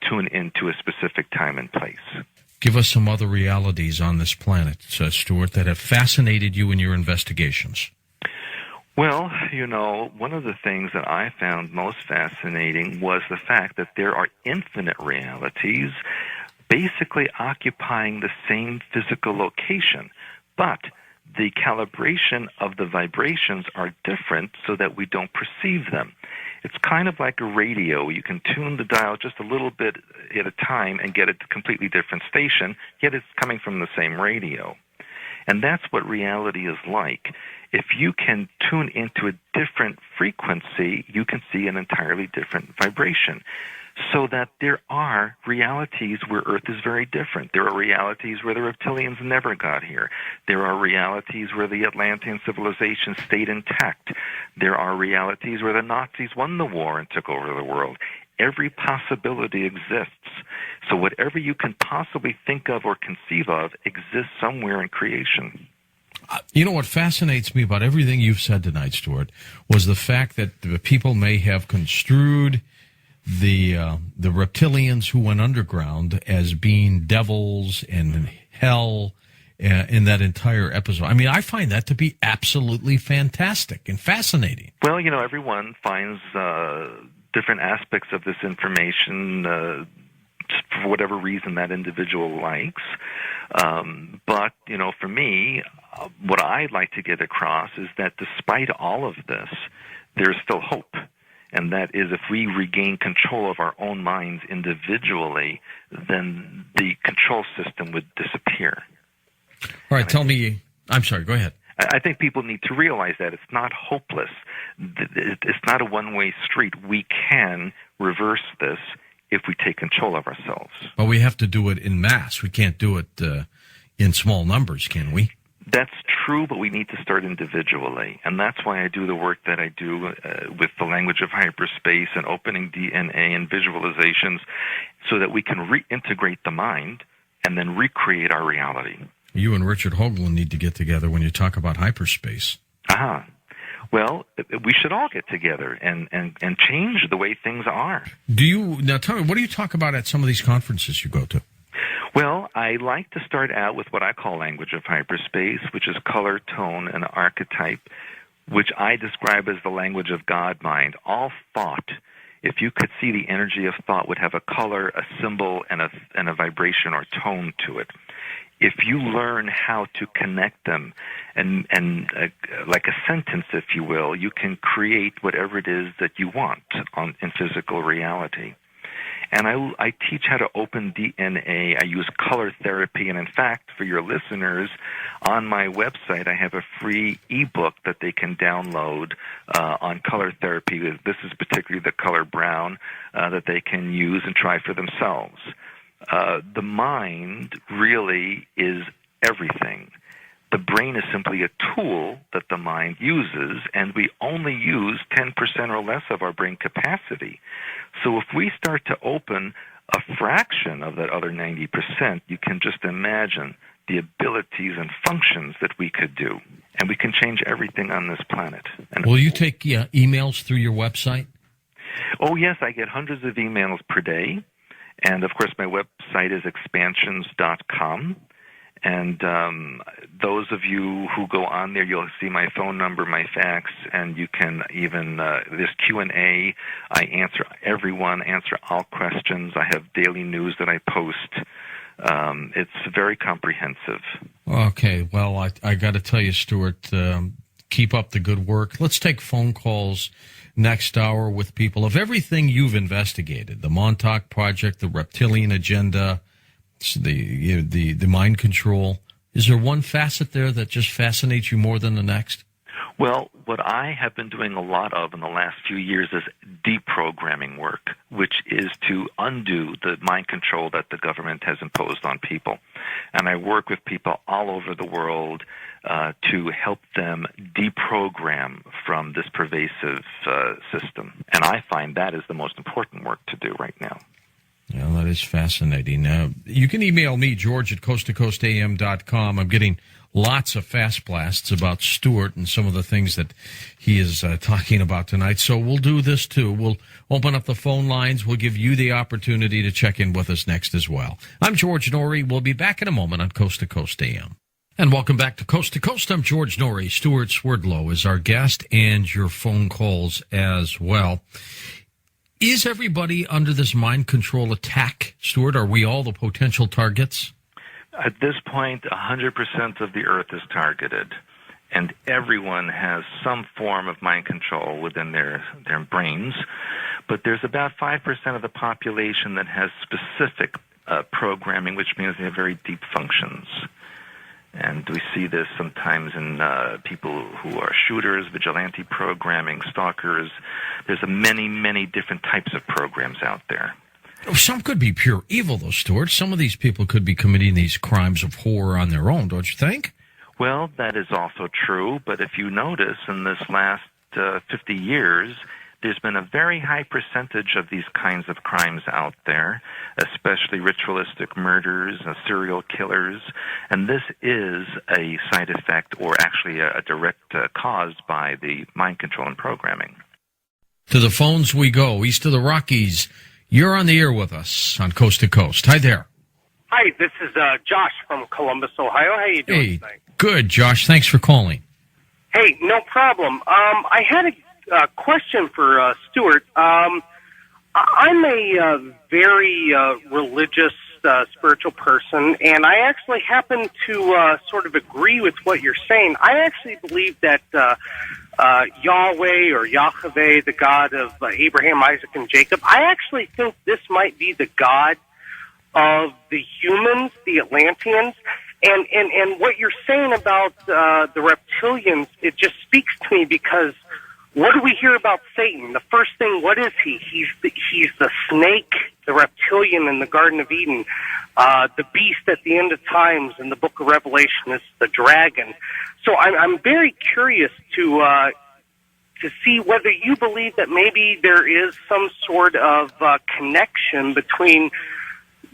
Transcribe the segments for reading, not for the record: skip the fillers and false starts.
tune into a specific time and place. Give us some other realities on this planet, Stuart, that have fascinated you in your investigations. Well, one of the things that I found most fascinating was the fact that there are infinite realities basically occupying the same physical location, but the calibration of the vibrations are different so that we don't perceive them. It's kind of like a radio. You can tune the dial just a little bit at a time and get a completely different station, yet it's coming from the same radio. And that's what reality is like. If you can tune into a different frequency, you can see an entirely different vibration. So that there are realities where Earth is very different. There are realities where the reptilians never got here. There are realities where the Atlantean civilization stayed intact. There are realities where the Nazis won the war and took over the world. Every possibility exists. So whatever you can possibly think of or conceive of exists somewhere in creation. You know what fascinates me about everything you've said tonight, Stuart, was the fact that the people may have construed the reptilians who went underground as being devils and hell in that entire episode. I mean, I find that to be absolutely fantastic and fascinating. Well, everyone finds different aspects of this information just for whatever reason that individual likes. But, for me, what I'd like to get across is that despite all of this, there's still hope. And that is, if we regain control of our own minds individually, then the control system would disappear. All right, I'm sorry, go ahead. I think people need to realize that it's not hopeless. It's not a one-way street. We can reverse this if we take control of ourselves. But we have to do it in mass. We can't do it in small numbers, can we? That's true, but we need to start individually. And that's why I do the work that I do with the language of hyperspace and opening DNA and visualizations so that we can reintegrate the mind and then recreate our reality. You and Richard Hoagland need to get together when you talk about hyperspace. Well, we should all get together and change the way things are. Now tell me, what do you talk about at some of these conferences you go to? Well, I like to start out with what I call language of hyperspace, which is color, tone, and archetype, which I describe as the language of God-mind. All thought, if you could see the energy of thought, would have a color, a symbol, and a vibration or tone to it. If you learn how to connect them and like a sentence, if you will, you can create whatever it is that you want in physical reality. And I teach how to open DNA. I use color therapy. And in fact, for your listeners, on my website, I have a free ebook that they can download on color therapy. This is particularly the color brown that they can use and try for themselves. The mind really is everything. The brain is simply a tool that the mind uses, and we only use 10% or less of our brain capacity. So if we start to open a fraction of that other 90%, you can just imagine the abilities and functions that we could do. And we can change everything on this planet. And will you take emails through your website? Oh, yes, I get hundreds of emails per day. And, of course, my website is expansions.com. And those of you who go on there, you'll see my phone number, my fax, and you can even, this Q&A, I answer all questions. I have daily news that I post. It's very comprehensive. Okay, well, I got to tell you, Stuart, keep up the good work. Let's take phone calls next hour with people of everything you've investigated, the Montauk Project, the Reptilian Agenda, the mind control. Is there one facet there that just fascinates you more than the next? Well, what I have been doing a lot of in the last few years is deprogramming work, which is to undo the mind control that the government has imposed on people. And I work with people all over the world to help them deprogram from this pervasive system. And I find that is the most important work to do right now. Well, that is fascinating. You can email me, George, at coasttocoastam.com. I'm getting lots of fast blasts about Stuart and some of the things that he is talking about tonight. So we'll do this, too. We'll open up the phone lines. We'll give you the opportunity to check in with us next as well. I'm George Norrie. We'll be back in a moment on Coast to Coast AM. And welcome back to Coast to Coast. I'm George Norrie. Stuart Swerdlow is our guest, and your phone calls as well. Is everybody under this mind control attack, Stuart? Are we all the potential targets? At this point, 100% of the Earth is targeted, and everyone has some form of mind control within their brains. But there's about 5% of the population that has specific programming, which means they have very deep functions. And we see this sometimes in people who are shooters, vigilante programming, stalkers. There's many, many different types of programs out there. Some could be pure evil, though, Stuart. Some of these people could be committing these crimes of horror on their own, don't you think? Well, that is also true. But if you notice, in this last 50 years, there's been a very high percentage of these kinds of crimes out there, especially ritualistic murders, serial killers, and this is a side effect or actually a direct caused by the mind control and programming. To the phones we go, east of the Rockies. You're on the air with us on Coast to Coast. Hi there. Hi, this is Josh from Columbus, Ohio. How you doing tonight? Good, Josh. Thanks for calling. Hey, no problem. I had a question for Stuart. I'm a very religious, spiritual person, and I actually happen to sort of agree with what you're saying. I actually believe that Yahweh or Yahweh, the God of Abraham, Isaac, and Jacob, I actually think this might be the God of the humans, the Atlanteans. And what you're saying about the reptilians, it just speaks to me because what do we hear about Satan? The first thing, what is he? He's the snake, the reptilian in the Garden of Eden. The beast at the end of times in the book of Revelation is the dragon. So I'm very curious to see whether you believe that maybe there is some sort of connection between,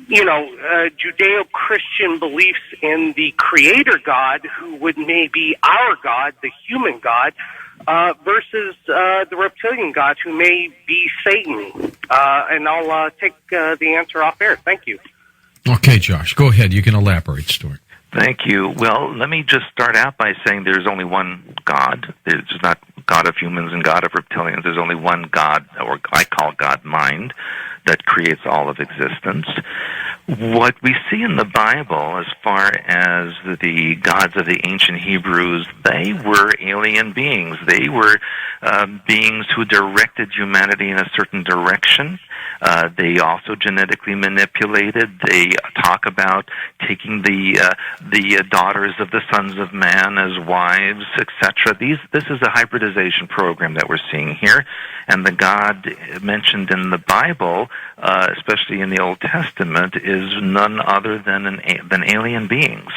Judeo-Christian beliefs in the creator God, who would maybe our God, the human God, versus the reptilian God, who may be Satan. And I'll take the answer off air. Thank you. Okay, Josh, go ahead. You can elaborate, Stuart. Thank you. Well, let me just start out by saying there's only one God. There's not God of humans and God of reptilians. There's only one God, or I call God mind, that creates all of existence. What we see in the Bible as far as the gods of the ancient Hebrews, they were alien beings. They were beings who directed humanity in a certain direction. They also genetically manipulated. They talk about taking the daughters of the sons of man as wives, etc. This is a hybridization program that we're seeing here, and the God mentioned in the Bible, especially in the Old Testament, is none other than alien beings.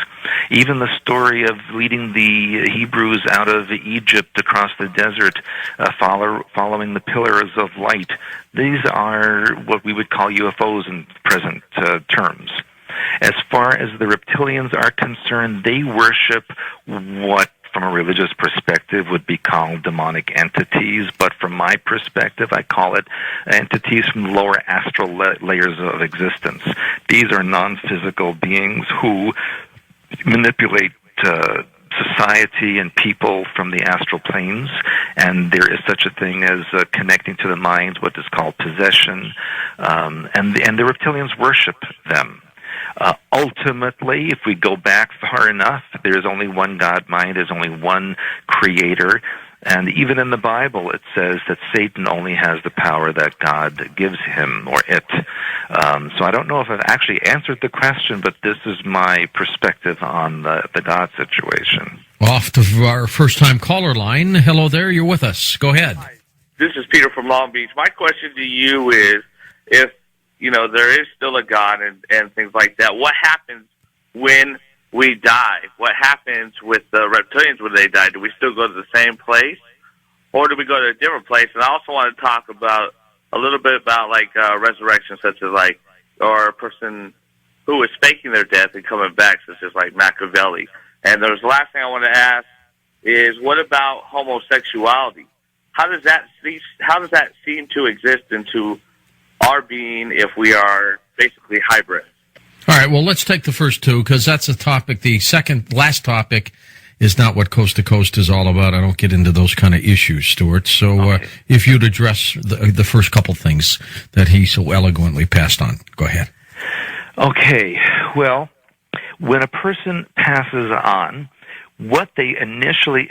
Even the story of leading the Hebrews out of Egypt across the desert, following the pillars of light. These are what we would call UFOs in present terms. As far as the reptilians are concerned, they worship what, from a religious perspective, would be called demonic entities, but from my perspective, I call it entities from lower astral layers of existence. These are non-physical beings who manipulate society and people from the astral planes, and there is such a thing as connecting to the mind, what is called possession, and the reptilians worship them. Ultimately, if we go back far enough, there is only one God mind, there's only one creator, and even in the Bible it says that Satan only has the power that God gives him, or it. So I don't know if I've actually answered the question, but this is my perspective on the God situation. Off to our first-time caller line. Hello there, you're with us. Go ahead. Hi. This is Peter from Long Beach. My question to you is, if there is still a God and things like that, what happens when we die? What happens with the reptilians when they die? Do we still go to the same place, or do we go to a different place? And I also want to talk about a little bit about resurrection, such as or a person who is faking their death and coming back, such as like Machiavelli. And there's the last thing I want to ask is, what about homosexuality? How does that seem to exist into our being if we are basically hybrids? All right, well, let's take the first two, because that's a topic. The last topic is not what Coast to Coast is all about. I don't get into those kind of issues, Stuart. So if you'd address the first couple things that he so eloquently passed on. Go ahead. Okay, well, when a person passes on, what they initially